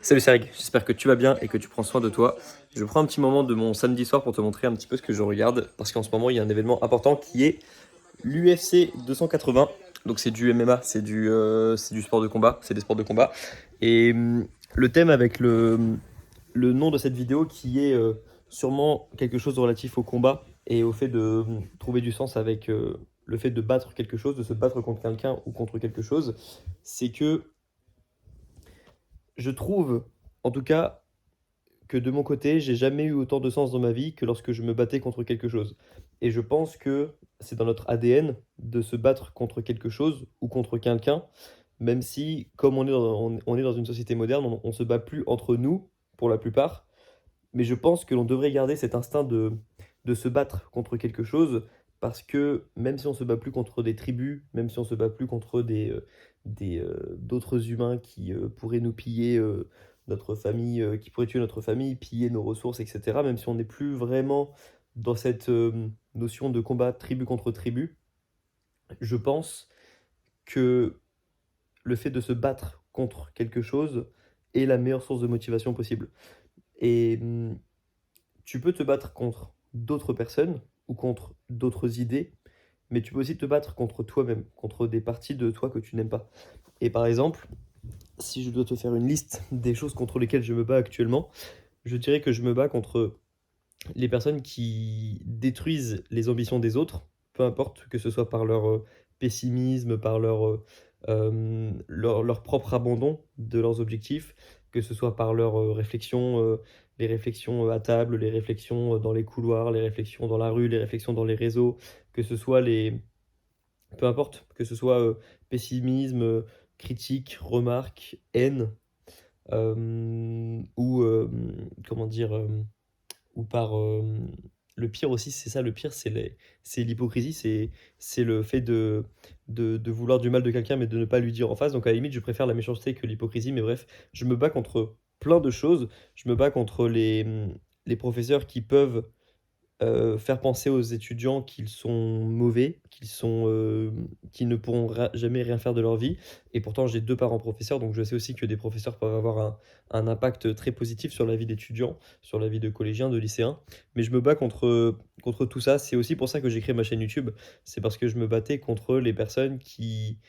Salut Sarek, j'espère que tu vas bien et que tu prends soin de toi. Je prends un petit moment de mon samedi soir pour te montrer un petit peu ce que je regarde parce qu'en ce moment il y a un événement important qui est l'UFC 280. Donc c'est du MMA, c'est du sport de combat, c'est des sports de combat. Et le thème avec le nom de cette vidéo qui est sûrement quelque chose de relatif au combat et au fait de trouver du sens avec le fait de battre quelque chose, de se battre contre quelqu'un ou contre quelque chose, c'est que je trouve, en tout cas, que de mon côté, j'ai jamais eu autant de sens dans ma vie que lorsque je me battais contre quelque chose. Et je pense que c'est dans notre ADN de se battre contre quelque chose ou contre quelqu'un, même si, comme on est dans une société moderne, on se bat plus entre nous, pour la plupart. Mais je pense que l'on devrait garder cet instinct de se battre contre quelque chose, parce que même si on se bat plus contre des tribus, même si on se bat plus contre d'autres humains qui pourraient nous piller notre famille, qui pourraient tuer notre famille, piller nos ressources, etc., même si on n'est plus vraiment dans cette notion de combat tribu contre tribu, je pense que le fait de se battre contre quelque chose est la meilleure source de motivation possible. Et tu peux te battre contre d'autres personnes ou contre d'autres idées, mais tu peux aussi te battre contre toi-même, contre des parties de toi que tu n'aimes pas. Et par exemple, si je dois te faire une liste des choses contre lesquelles je me bats actuellement, je dirais que je me bats contre les personnes qui détruisent les ambitions des autres, peu importe que ce soit par leur pessimisme, par leur propre abandon de leurs objectifs, que ce soit par leurs réflexions, les réflexions à table, les réflexions dans les couloirs, les réflexions dans la rue, les réflexions dans les réseaux, que ce soit peu importe, que ce soit pessimisme, critique, remarque, haine, ou comment dire, ou par le pire aussi, c'est ça, le pire, c'est l'hypocrisie, c'est le fait de vouloir du mal de quelqu'un, mais de ne pas lui dire en face. Donc à la limite, je préfère la méchanceté que l'hypocrisie, mais bref, je me bats contre plein de choses. Je me bats contre les professeurs qui peuvent faire penser aux étudiants qu'ils sont mauvais, qu'ils ne pourront jamais rien faire de leur vie. Et pourtant, j'ai 2 parents professeurs, donc je sais aussi que des professeurs peuvent avoir un impact très positif sur la vie d'étudiants, sur la vie de collégiens, de lycéens. Mais je me bats contre tout ça. C'est aussi pour ça que j'ai créé ma chaîne YouTube. C'est parce que je me battais contre les personnes qui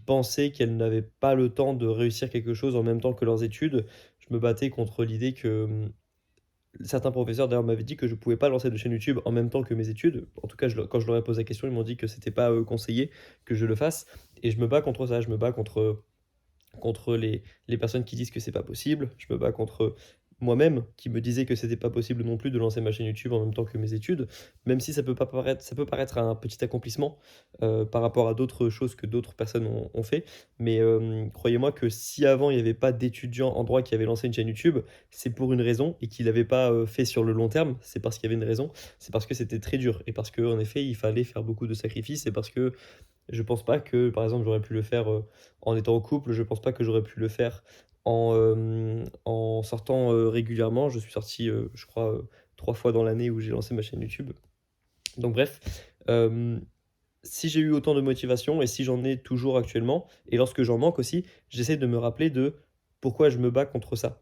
pensaient qu'elles n'avaient pas le temps de réussir quelque chose en même temps que leurs études. Je me battais contre l'idée que certains professeurs d'ailleurs m'avaient dit que je pouvais pas lancer de chaîne YouTube en même temps que mes études. En tout cas, quand je leur ai posé la question, ils m'ont dit que c'était pas conseillé que je le fasse. Et je me bats contre ça. Je me bats contre les personnes qui disent que c'est pas possible. Je me bats contre moi-même qui me disais que c'était pas possible non plus de lancer ma chaîne YouTube en même temps que mes études, même si ça peut paraître un petit accomplissement par rapport à d'autres choses que d'autres personnes ont fait. Mais croyez-moi que si avant il n'y avait pas d'étudiants en droit qui avaient lancé une chaîne YouTube, c'est pour une raison et qu'il n'avait pas fait sur le long terme, c'est parce qu'il y avait une raison, c'est parce que c'était très dur et parce qu'en effet il fallait faire beaucoup de sacrifices et parce que je pense pas que, par exemple, j'aurais pu le faire en étant en couple. Je pense pas que j'aurais pu le faire en sortant régulièrement. Je suis sorti, je crois, 3 fois dans l'année où j'ai lancé ma chaîne YouTube. Donc bref, euh, si j'ai eu autant de motivation et si j'en ai toujours actuellement, et lorsque j'en manque aussi, j'essaie de me rappeler de pourquoi je me bats contre ça.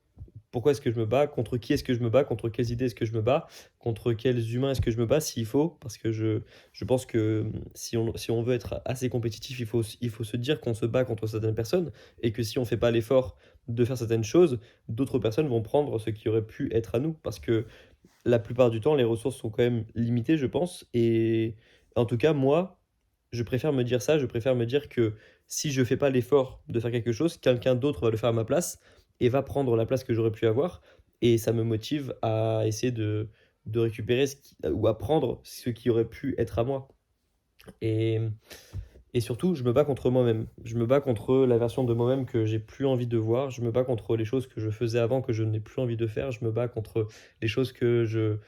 Pourquoi est-ce que je me bats? Contre qui est-ce que je me bats? Contre quelles idées est-ce que je me bats? Contre quels humains est-ce que je me bats s'il faut? Parce que je pense que si on veut être assez compétitif, il faut se dire qu'on se bat contre certaines personnes et que si on ne fait pas l'effort de faire certaines choses, d'autres personnes vont prendre ce qui aurait pu être à nous. Parce que la plupart du temps, les ressources sont quand même limitées, je pense. Et en tout cas, moi, je préfère me dire ça, je préfère me dire que si je fais pas l'effort de faire quelque chose, quelqu'un d'autre va le faire à ma place et va prendre la place que j'aurais pu avoir. Et ça me motive à essayer de récupérer ou à prendre ce qui aurait pu être à moi. Et, et surtout, je me bats contre moi-même. Je me bats contre la version de moi-même que j'ai plus envie de voir. Je me bats contre les choses que je faisais avant que je n'ai plus envie de faire. Je me bats contre les choses que je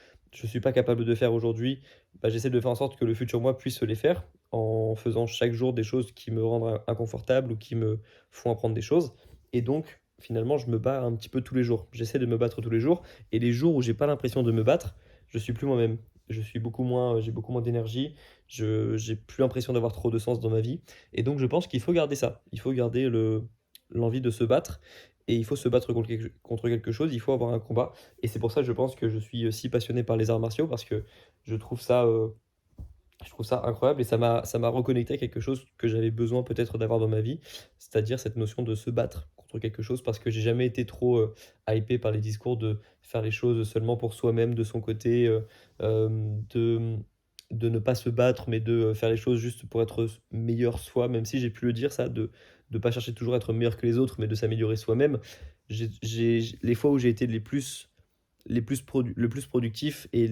suis pas capable de faire aujourd'hui. Bah, j'essaie de faire en sorte que le futur moi puisse les faire en faisant chaque jour des choses qui me rendent inconfortable ou qui me font apprendre des choses. Et donc, finalement, je me bats un petit peu tous les jours. J'essaie de me battre tous les jours. Et les jours où j'ai pas l'impression de me battre, je suis plus moi-même. J'ai beaucoup moins d'énergie, j'ai plus l'impression d'avoir trop de sens dans ma vie. Et donc, je pense qu'il faut garder ça. Il faut garder l'envie de se battre. et il faut se battre contre quelque chose, il faut avoir un combat et c'est pour ça, je pense que je suis, si passionné par les arts martiaux parce que je trouve ça, heu, je trouve ça incroyable et ça m'a reconnecté à quelque chose que j'avais besoin peut-être d'avoir dans ma vie, c'est-à-dire cette notion de se battre contre quelque chose parce que j'ai jamais été trop, hypé par les discours de faire les choses seulement pour soi-même, de son côté, de ne pas se battre, mais de, faire les choses juste pour être meilleur soi, même si j'ai pu le dire ça, de pas chercher toujours à être meilleur que les autres, mais de s'améliorer soi-même. Les fois où j'ai été le plus productif et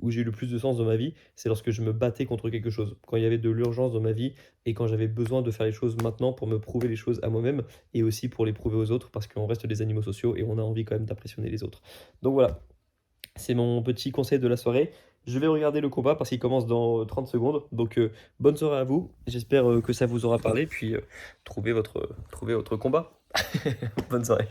où j'ai eu le plus de sens dans ma vie, c'est lorsque je me battais contre quelque chose. Quand il y avait de l'urgence dans ma vie et quand j'avais besoin de faire les choses maintenant pour me prouver les choses à moi-même et aussi pour les prouver aux autres parce qu'on reste des animaux sociaux et on a envie quand même d'impressionner les autres. Donc voilà, c'est mon petit conseil de la soirée. Je vais regarder le combat parce qu'il commence dans 30 secondes. Donc bonne soirée à vous. J'espère que ça vous aura parlé. Puis trouvez votre combat. Bonne soirée.